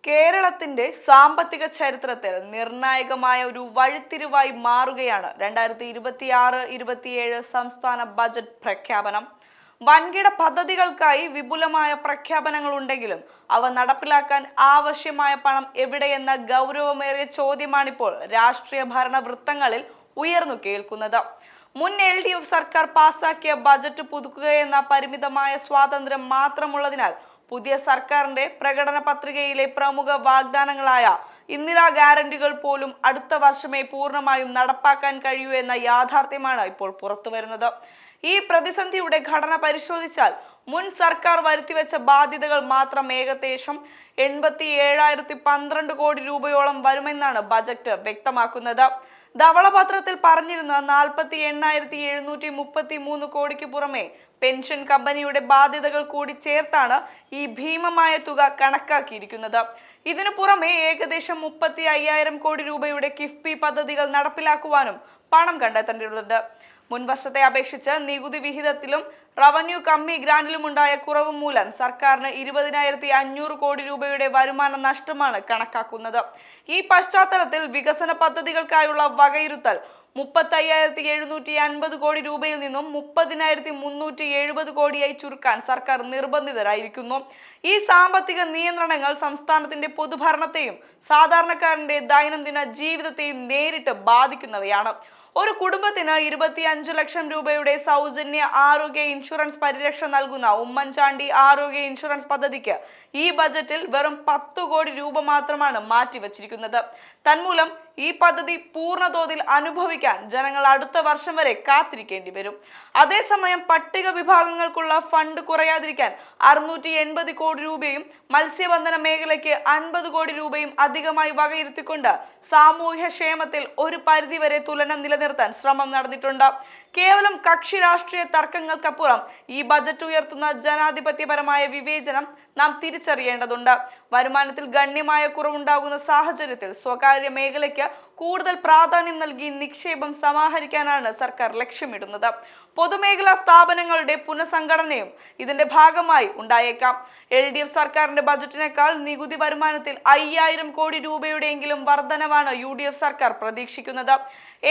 കേരളത്തിന്റെ സാമ്പത്തിക ചരിത്രത്തിൽ നിർണായകമായ ഒരു വഴിത്തിരിവായി മാറുകയാണ് 2026-27 സംസ്ഥാന ബജറ്റ് പ്രഖ്യാപനം. വൻകിട പദ്ധതികൾക്കായി വിപുലമായ പ്രഖ്യാപനങ്ങൾ ഉണ്ടെങ്കിലും അവ നടപ്പിലാക്കാൻ ആവശ്യമായ പണം എവിടെയെന്ന ഗൗരവമേറിയ ചോദ്യമാണിപ്പോൾ രാഷ്ട്രീയ ഭരണ വൃത്തങ്ങളിൽ ഉയർന്നു കേൾക്കുന്നത്. മുൻ LDF സർക്കാർ പാസാക്കിയ ബജറ്റ് പുതുക്കുകയെന്ന പരിമിതമായ സ്വാതന്ത്ര്യം മാത്രമുള്ളതിനാൽ പുതിയ സർക്കാരിന്റെ പ്രകടന പത്രികയിലെ പ്രമുഖ വാഗ്ദാനങ്ങളായ ഇന്ദിരാ ഗ്യാരണ്ടികൾ പോലും അടുത്ത വർഷമേ പൂർണ്ണമായും നടപ്പാക്കാൻ കഴിയൂ എന്ന യാഥാർത്ഥ്യമാണ് ഇപ്പോൾ പുറത്തുവരുന്നത്. ഈ പ്രതിസന്ധിയുടെ ഘടന പരിശോധിച്ചാൽ മുൻ സർക്കാർ വരുത്തിവെച്ച ബാധ്യതകൾ മാത്രം ഏകദേശം 87,012 കോടി രൂപയോളം വരുമെന്നാണ് ബജറ്റ് വ്യക്തമാക്കുന്നത്. ധവളപത്രത്തിൽ പറഞ്ഞിരുന്ന 48,733 കോടിക്ക് പുറമെ പെൻഷൻ കമ്പനിയുടെ ബാധ്യതകൾ കൂടി ചേർത്താണ് ഈ ഭീമമായ തുക കണക്കാക്കിയിരിക്കുന്നത്. ഇതിനു പുറമെ ഏകദേശം 35,000 കോടി രൂപയുടെ കിഫ്ബി പദ്ധതികൾ നടപ്പിലാക്കുവാനും പണം കണ്ടെത്തേണ്ടതുണ്ട്. മുൻവർഷത്തെ അപേക്ഷിച്ച് നികുതി വിഹിതത്തിലും റവന്യൂ കമ്മി ഗ്രാന്റിലും ഉണ്ടായ കുറവ് മൂലം സർക്കാരിന് 20,500 കോടി രൂപയുടെ വരുമാന നഷ്ടമാണ് കണക്കാക്കുന്നത്. ഈ പശ്ചാത്തലത്തിൽ വികസന പദ്ധതികൾക്കായുള്ള വകയിരുത്തൽ 35,750 കോടി രൂപയിൽ നിന്നും 30,370 കോടിയായി ചുരുക്കാൻ സർക്കാർ നിർബന്ധിതരായിരിക്കുന്നു. ഈ സാമ്പത്തിക നിയന്ത്രണങ്ങൾ സംസ്ഥാനത്തിന്റെ പൊതുഭരണത്തെയും സാധാരണക്കാരന്റെ ദൈനംദിന ജീവിതത്തെയും നേരിട്ട് ബാധിക്കുന്നവയാണ്. ഒരു കുടുംബത്തിന് 25 ലക്ഷം രൂപയുടെ സൗജന്യ ആരോഗ്യ ഇൻഷുറൻസ് പരിരക്ഷ നൽകുന്ന ഉമ്മൻചാണ്ടി ആരോഗ്യ ഇൻഷുറൻസ് പദ്ധതിക്ക് ഈ ബജറ്റിൽ വെറും 10 കോടി രൂപ മാത്രമാണ് മാറ്റിവച്ചിരിക്കുന്നത്. തന്മൂലം ഈ പദ്ധതി പൂർണ്ണതോതിൽ അനുഭവിക്കാൻ ജനങ്ങൾ അടുത്ത വർഷം വരെ കാത്തിരിക്കേണ്ടി വരും. അതേസമയം പട്ടിക വിഭാഗങ്ങൾക്കുള്ള ഫണ്ട് കുറയാതിരിക്കാൻ 680 കോടി രൂപയും മത്സ്യബന്ധന മേഖലയ്ക്ക് 50 കോടി രൂപയും അധികമായി വകയിരുത്തിക്കൊണ്ട് സാമൂഹ്യ ക്ഷേമത്തിൽ ഒരു പരിധിവരെ തുലനം നിലനിർത്താൻ ശ്രമം നടന്നിട്ടുണ്ട്. കേവലം കക്ഷി രാഷ്ട്രീയ തർക്കങ്ങൾക്കപ്പുറം ഈ ബജറ്റ് ഉയർത്തുന്ന ജനാധിപത്യപരമായ വിവേചനം നാം തിരിച്ചറിയേണ്ടതുണ്ട്. വരുമാനത്തിൽ ഗണ്യമായ കുറവുണ്ടാകുന്ന സാഹചര്യത്തിൽ സ്വകാര്യ മേഖലയ്ക്ക് കൂടുതൽ പ്രാധാന്യം നൽകി നിക്ഷേപം സമാഹരിക്കാനാണ് സർക്കാർ ലക്ഷ്യമിടുന്നത്. പൊതുമേഖലാ സ്ഥാപനങ്ങളുടെ പുനഃസംഘടനയും ഇതിന്റെ ഭാഗമായി ഉണ്ടായേക്കാം. LDF സർക്കാരിന്റെ ബജറ്റിനേക്കാൾ നികുതി വരുമാനത്തിൽ 5,000 കോടി രൂപയുടെയെങ്കിലും വർധനവാണ് UDF സർക്കാർ പ്രതീക്ഷിക്കുന്നത്.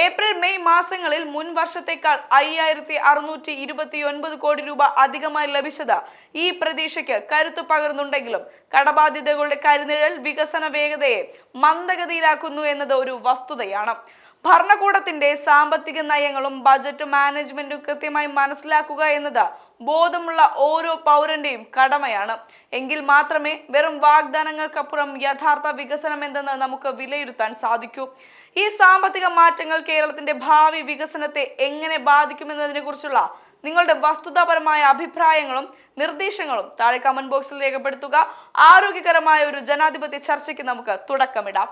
ഏപ്രിൽ-മെയ് മാസങ്ങളിൽ മുൻ വർഷത്തേക്കാൾ 5,629 കോടി രൂപ അധികമായി ലഭിച്ചത് ഈ പ്രതീക്ഷയ്ക്ക് കരുത്തു പകർന്നുണ്ടെങ്കിലും കടബാധ്യതകളുടെ കരിനിഴൽ വികസന വേഗതയെ മന്ദഗതിയിലാക്കുന്നു എന്നത് ഒരു വസ്തുതയാണ്. ഭരണകൂടത്തിന്റെ സാമ്പത്തിക നയങ്ങളും ബജറ്റ് മാനേജ്മെന്റും കൃത്യമായി മനസ്സിലാക്കുക എന്നത് ബോധമുള്ള ഓരോ പൗരന്റെയും കടമയാണ്. എങ്കിൽ മാത്രമേ വെറും വാഗ്ദാനങ്ങൾക്കപ്പുറം യഥാർത്ഥ വികസനം എന്തെന്ന് നമുക്ക് വിലയിരുത്താൻ സാധിക്കൂ. ഈ സാമ്പത്തിക മാറ്റങ്ങൾ കേരളത്തിന്റെ ഭാവി വികസനത്തെ എങ്ങനെ ബാധിക്കുമെന്നതിനെ കുറിച്ചുള്ള നിങ്ങളുടെ വസ്തുതാപരമായ അഭിപ്രായങ്ങളും നിർദ്ദേശങ്ങളും താഴെ കമന്റ് ബോക്സിൽ രേഖപ്പെടുത്തുക. ആരോഗ്യകരമായ ഒരു ജനാധിപത്യ ചർച്ചയ്ക്ക് നമുക്ക് തുടക്കമിടാം.